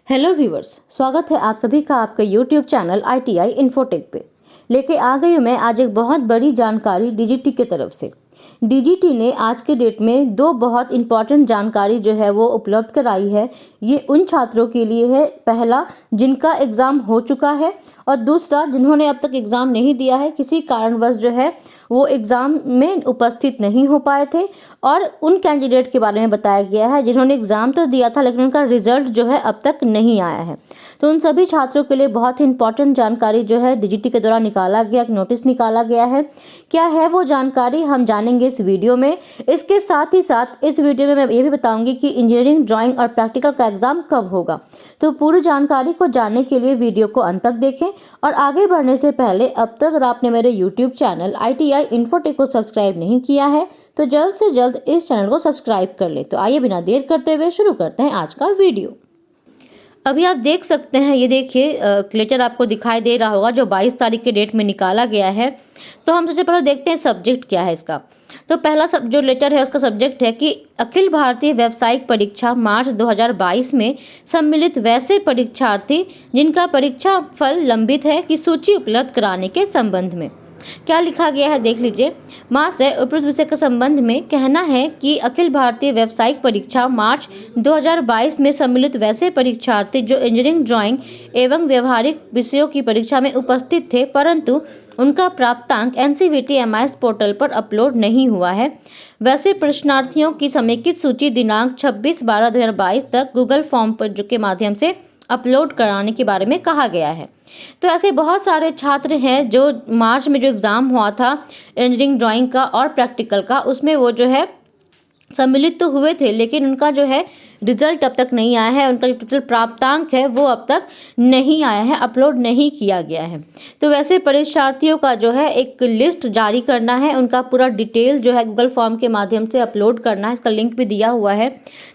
Hello viewers, स्वागत है आप सभी का आपके यूट्यूब चैनल ITI इन्फोटेक पे। लेके आ गई हूँ मैं आज एक बहुत बड़ी जानकारी DGT की तरफ से। DGT ने आज के डेट में दो बहुत इम्पॉर्टेंट जानकारी जो है वो उपलब्ध कराई है। ये उन छात्रों के लिए है, पहला जिनका एग्ज़ाम हो चुका है और दूसरा जिन्होंने अब तक एग्ज़ाम नहीं दिया है, किसी कारणवश जो है वो एग्ज़ाम में उपस्थित नहीं हो पाए थे। और उन कैंडिडेट के बारे में बताया गया है जिन्होंने एग्ज़ाम तो दिया था लेकिन उनका रिजल्ट जो है अब तक नहीं आया है। तो उन सभी छात्रों के लिए बहुत ही इंपॉर्टेंट जानकारी जो है DGT के द्वारा निकाला गया, एक नोटिस निकाला गया है। क्या है वो जानकारी हम जानेंगे इस वीडियो में। इसके साथ ही साथ इस वीडियो में मैं ये भी बताऊंगी कि इंजीनियरिंग ड्राइंग और प्रैक्टिकल का एग्ज़ाम कब होगा। तो पूरी जानकारी को जानने के लिए वीडियो को अंत तक देखें। और आगे बढ़ने से पहले अब तक अगर आपने मेरे यूट्यूब चैनल ITI इन्फोटेक को सब्सक्राइब नहीं किया है तो जल्द से जल्द इस चैनल को सब्सक्राइब कर ले। तो आइए बिना देर करते हुए शुरू करते हैं आज का वीडियो। अभी आप देख सकते हैं, ये देखिए लेटर आपको दिखाई दे रहा होगा जो 22 तारीख के डेट में निकाला गया है। तो हम सबसे पहले देखते हैं सब्जेक्ट क्या है इसका। तो पहला जो लेटर है उसका सब्जेक्ट है कि अखिल भारतीय व्यावसायिक परीक्षा मार्च 2022 में सम्मिलित वैसे परीक्षार्थी जिनका परीक्षा फल लंबित है की सूची उपलब्ध कराने के संबंध में। क्या लिखा गया है देख लीजिए। महाशय, उपरोक्त विषय के संबंध में कहना है कि अखिल भारतीय व्यावसायिक परीक्षा मार्च 2022 में सम्मिलित वैसे परीक्षार्थी जो इंजीनियरिंग ड्राइंग एवं व्यवहारिक विषयों की परीक्षा में उपस्थित थे परंतु उनका प्राप्तांक NCVT MIS पोर्टल पर अपलोड नहीं हुआ है, वैसे प्रश्नार्थियों की समेकित सूची दिनांक 26/12/2022 तक गूगल फॉर्म पर के माध्यम से अपलोड कराने के बारे में कहा गया है। तो ऐसे बहुत सारे छात्र हैं जो मार्च में जो एग्ज़ाम हुआ था इंजीनियरिंग ड्राइंग का और प्रैक्टिकल का, उसमें वो जो है सम्मिलित तो हुए थे लेकिन उनका जो है रिजल्ट अब तक नहीं आया है, उनका जो टोटल प्राप्तांक है वो अब तक नहीं आया है, अपलोड नहीं किया गया है। तो वैसे परीक्षार्थियों का जो है एक लिस्ट जारी करना है, उनका पूरा डिटेल जो है गूगल फॉर्म के माध्यम से अपलोड करना है। इसका लिंक भी दिया हुआ है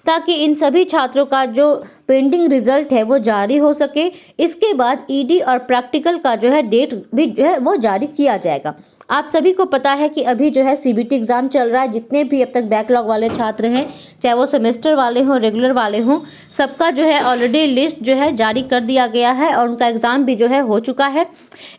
ताकि इन सभी छात्रों का जो पेंडिंग रिजल्ट है वो जारी हो सके। इसके बाद ED और प्रैक्टिकल का जो है डेट भी जो है वो जारी किया जाएगा। आप सभी को पता है कि अभी जो है CBT एग्ज़ाम चल रहा है। जितने भी अब तक बैकलॉग वाले छात्र हैं, चाहे वो सेमेस्टर वाले हों रेगुलर वाले हों, सबका जो है ऑलरेडी लिस्ट जो है जारी कर दिया गया है और उनका एग्ज़ाम भी जो है हो चुका है।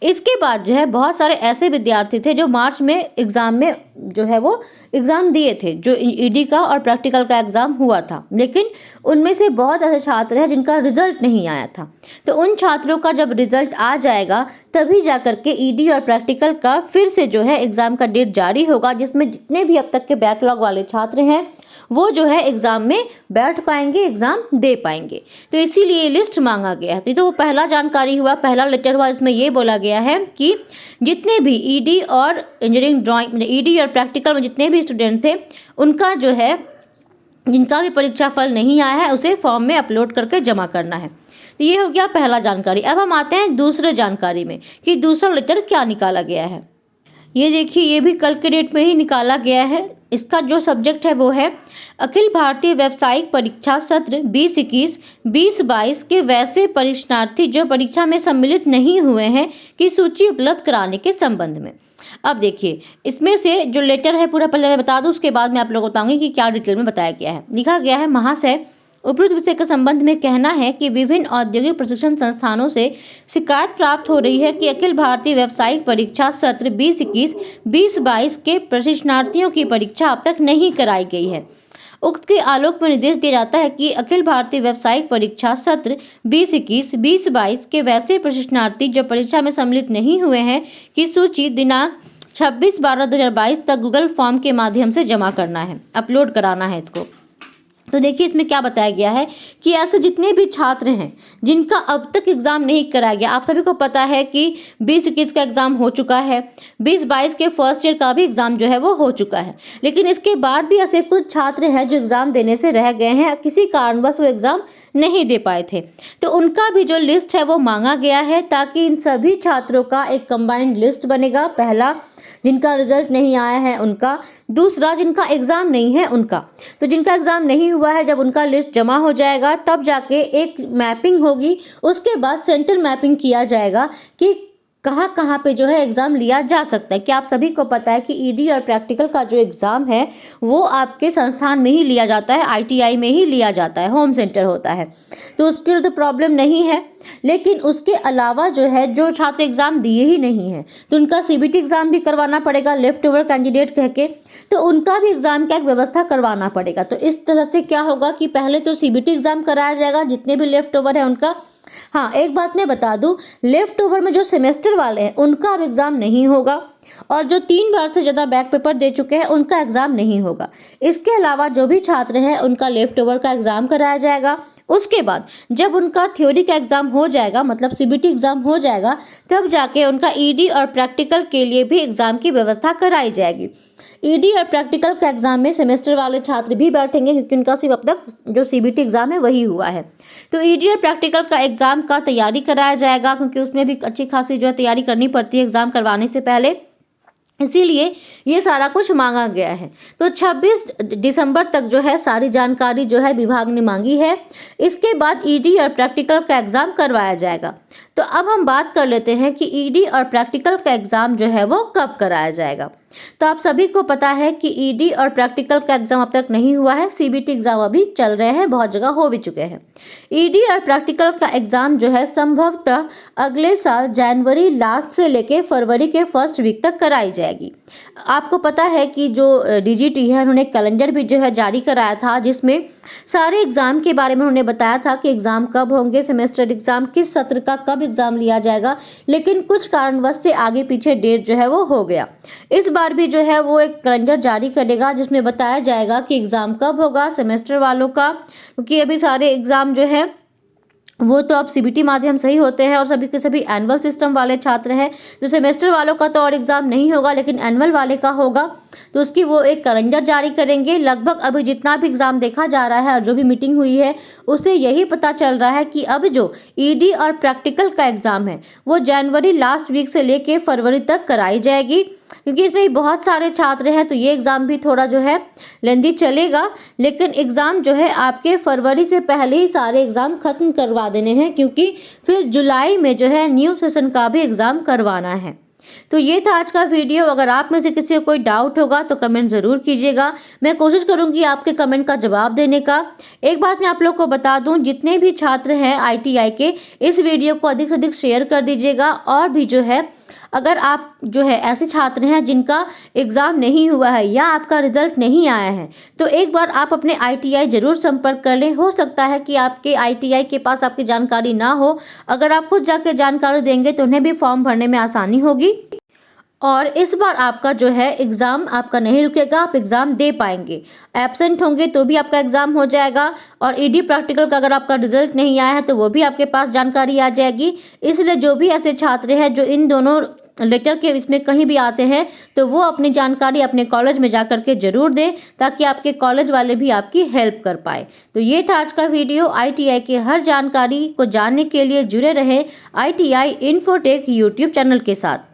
इसके बाद जो है बहुत सारे ऐसे विद्यार्थी थे जो मार्च में एग्ज़ाम में जो है वो एग्ज़ाम दिए थे, जो ED का और प्रैक्टिकल का एग्ज़ाम हुआ था, लेकिन उनमें से बहुत ऐसे छात्र हैं जिनका रिजल्ट नहीं आया था। तो उन छात्रों का जब रिजल्ट आ जाएगा तभी जा करके ED और प्रैक्टिकल का फिर से जो है एग्ज़ाम का डेट जारी होगा, जिसमें जितने भी अब तक के बैकलॉग वाले छात्र हैं वो जो है एग्ज़ाम में बैठ पाएंगे, एग्ज़ाम दे पाएंगे। तो इसीलिए लिस्ट मांगा गया है। तो वो पहला जानकारी हुआ, पहला लेटर हुआ। इसमें ये बोला गया है कि जितने भी ED और इंजीनियरिंग ड्राइंग ED और प्रैक्टिकल में जितने भी स्टूडेंट थे उनका जो है जिनका भी परीक्षा फल नहीं आया है उसे फॉर्म में अपलोड करके जमा करना है। तो ये हो गया पहला जानकारी। अब हम आते हैं दूसरे जानकारी में कि दूसरा लेटर क्या निकाला गया है। ये देखिए, ये भी कल के डेट में ही निकाला गया है। इसका जो सब्जेक्ट है वो है अखिल भारतीय व्यावसायिक परीक्षा सत्र 2021 2022 के वैसे परीक्षार्थी जो परीक्षा में सम्मिलित नहीं हुए हैं की सूची उपलब्ध कराने के संबंध में। अब देखिए, इसमें से जो लेटर है पूरा पहले मैं बता दूं, उसके बाद मैं आप लोगों को बताऊंगी कि क्या डिटेल में बताया गया है। लिखा गया है, महाशय, उपरोक्त विषय के संबंध में कहना है कि विभिन्न औद्योगिक प्रशिक्षण संस्थानों से शिकायत प्राप्त हो रही है कि अखिल भारतीय व्यावसायिक परीक्षा सत्र 2021 2022 के प्रशिक्षणार्थियों की परीक्षा अब तक नहीं कराई गई है। उक्त के आलोक में निर्देश दिया जाता है कि अखिल भारतीय व्यावसायिक परीक्षा सत्र 2021 2022 के वैसे प्रशिक्षणार्थी जो परीक्षा में सम्मिलित नहीं हुए हैं की सूची दिनांक 26/12/2022 तक गूगल फॉर्म के माध्यम से जमा करना है, अपलोड कराना है इसको। तो देखिए, इसमें क्या बताया गया है कि ऐसे जितने भी छात्र हैं जिनका अब तक एग्ज़ाम नहीं कराया गया, आप सभी को पता है कि 2021 का एग्ज़ाम हो चुका है, 2022 के फर्स्ट ईयर का भी एग्ज़ाम जो है वो हो चुका है, लेकिन इसके बाद भी ऐसे कुछ छात्र हैं जो एग्ज़ाम देने से रह गए हैं, किसी कारणवश वो एग्ज़ाम नहीं दे पाए थे। तो उनका भी जो लिस्ट है वो मांगा गया है ताकि इन सभी छात्रों का एक कंबाइंड लिस्ट बनेगा। पहला, जिनका रिजल्ट नहीं आया है उनका, दूसरा जिनका एग्ज़ाम नहीं है उनका। तो जिनका एग्ज़ाम नहीं हुआ है, जब उनका लिस्ट जमा हो जाएगा तब जाके एक मैपिंग होगी, उसके बाद सेंटर मैपिंग किया जाएगा कि कहाँ कहाँ पे जो है एग्ज़ाम लिया जा सकता है। क्या आप सभी को पता है कि ईडी और प्रैक्टिकल का जो एग्ज़ाम है वो आपके संस्थान में ही लिया जाता है, आईटीआई में ही लिया जाता है, होम सेंटर होता है, तो उसकी तो प्रॉब्लम नहीं है। लेकिन उसके अलावा जो है जो छात्र एग्ज़ाम दिए ही नहीं हैं तो उनका सीबीटी एग्ज़ाम भी करवाना पड़ेगा, लेफ्ट ओवर कैंडिडेट कह के, तो उनका भी एग्ज़ाम का एक व्यवस्था करवाना पड़ेगा। तो इस तरह से क्या होगा कि पहले तो सीबीटी एग्ज़ाम कराया जाएगा जितने भी लेफ्ट ओवर है उनका। हाँ, एक बात मैं बता दूं, लेफ्ट ओवर में जो सेमेस्टर वाले हैं उनका अब एग्ज़ाम नहीं होगा, और जो 3 बार से ज़्यादा बैक पेपर दे चुके हैं उनका एग्ज़ाम नहीं होगा। इसके अलावा जो भी छात्र हैं उनका लेफ्ट ओवर का एग्ज़ाम कराया जाएगा। उसके बाद जब उनका थ्योरी का एग्ज़ाम हो जाएगा, मतलब सीबीटी एग्ज़ाम हो जाएगा, तब जाके उनका ईडी और प्रैक्टिकल के लिए भी एग्ज़ाम की व्यवस्था कराई जाएगी। ईडी और प्रैक्टिकल का एग्ज़ाम में सेमेस्टर वाले छात्र भी बैठेंगे क्योंकि उनका सिर्फ अब तक जो सीबीटी एग्ज़ाम है वही हुआ है। तो ईडी और प्रैक्टिकल का एग्ज़ाम का तैयारी कराया जाएगा क्योंकि उसमें भी अच्छी खासी जो है तैयारी करनी पड़ती है एग्ज़ाम करवाने से पहले, इसीलिए ये सारा कुछ मांगा गया है। तो 26 दिसंबर तक जो है सारी जानकारी जो है विभाग ने मांगी है। इसके बाद ईडी और प्रैक्टिकल का एग्ज़ाम करवाया जाएगा। तो अब हम बात कर लेते हैं कि ईडी और प्रैक्टिकल का एग्ज़ाम जो है वो कब कराया जाएगा। तो आप सभी को पता है कि ईडी और प्रैक्टिकल का एग्ज़ाम अब तक नहीं हुआ है, सीबीटी एग्ज़ाम अभी चल रहे हैं, बहुत जगह हो भी चुके हैं। ईडी और प्रैक्टिकल का एग्ज़ाम जो है संभवतः अगले साल जनवरी लास्ट से लेके फरवरी के फर्स्ट वीक तक कराई जाएगी। आपको पता है कि जो डीजीटी है उन्होंने कैलेंडर भी जो है जारी कराया था जिसमें सारे एग्ज़ाम के बारे में उन्होंने बताया था कि एग्ज़ाम कब होंगे, सेमेस्टर एग्ज़ाम किस सत्र का कब एग्ज़ाम लिया जाएगा, लेकिन कुछ कारणवश से आगे पीछे डेट जो है वो हो गया। इस बार भी जो है वो एक कैलेंडर जारी करेगा जिसमें बताया जाएगा कि एग्ज़ाम कब होगा सेमेस्टर वालों का, क्योंकि अभी सारे एग्ज़ाम जो है वो तो अब सीबीटी माध्यम से ही होते हैं और सभी के सभी एनुअल सिस्टम वाले छात्र हैं। जो सेमेस्टर वालों का तो और एग्ज़ाम नहीं होगा लेकिन एनुअल वाले का होगा, तो उसकी वो एक कैलेंडर जारी करेंगे। लगभग अभी जितना भी एग्ज़ाम देखा जा रहा है और जो भी मीटिंग हुई है उससे यही पता चल रहा है कि अब जो ईडी और प्रैक्टिकल का एग्ज़ाम है वो जनवरी लास्ट वीक से लेके फरवरी तक कराई जाएगी, क्योंकि इसमें बहुत सारे छात्र हैं तो ये एग्ज़ाम भी थोड़ा जो है लेंदी चलेगा। लेकिन एग्ज़ाम जो है आपके फरवरी से पहले ही सारे एग्ज़ाम ख़त्म करवा देने हैं, क्योंकि फिर जुलाई में जो है न्यू सेशन का भी एग्ज़ाम करवाना है। तो ये था आज का वीडियो। अगर आप में से किसी को कोई डाउट होगा तो कमेंट ज़रूर कीजिएगा, मैं कोशिश करूंगी आपके कमेंट का जवाब देने का। एक बात मैं आप लोग को बता दूं, जितने भी छात्र हैं आईटीआई के, इस वीडियो को अधिक से अधिक शेयर कर दीजिएगा। और भी जो है अगर आप जो है ऐसे छात्र हैं जिनका एग्ज़ाम नहीं हुआ है या आपका रिजल्ट नहीं आया है तो एक बार आप अपने आईटीआई ज़रूर संपर्क कर लें। हो सकता है कि आपके आईटीआई के पास आपकी जानकारी ना हो, अगर आप खुद जाकर जानकारी देंगे तो उन्हें भी फॉर्म भरने में आसानी होगी। और इस बार आपका जो है एग्ज़ाम आपका नहीं रुकेगा, आप एग्ज़ाम दे पाएंगे। एब्सेंट होंगे तो भी आपका एग्ज़ाम हो जाएगा, और ईडी प्रैक्टिकल का अगर आपका रिजल्ट नहीं आया है तो वो भी आपके पास जानकारी आ जाएगी। इसलिए जो भी ऐसे छात्र हैं जो इन दोनों लेटर के इसमें कहीं भी आते हैं तो वो अपनी जानकारी अपने कॉलेज में जा करके ज़रूर दें, ताकि आपके कॉलेज वाले भी आपकी हेल्प कर पाए। तो ये था आज का वीडियो। आईटीआई के हर जानकारी को जानने के लिए जुड़े रहे आईटीआई इन्फोटेक यूट्यूब चैनल के साथ।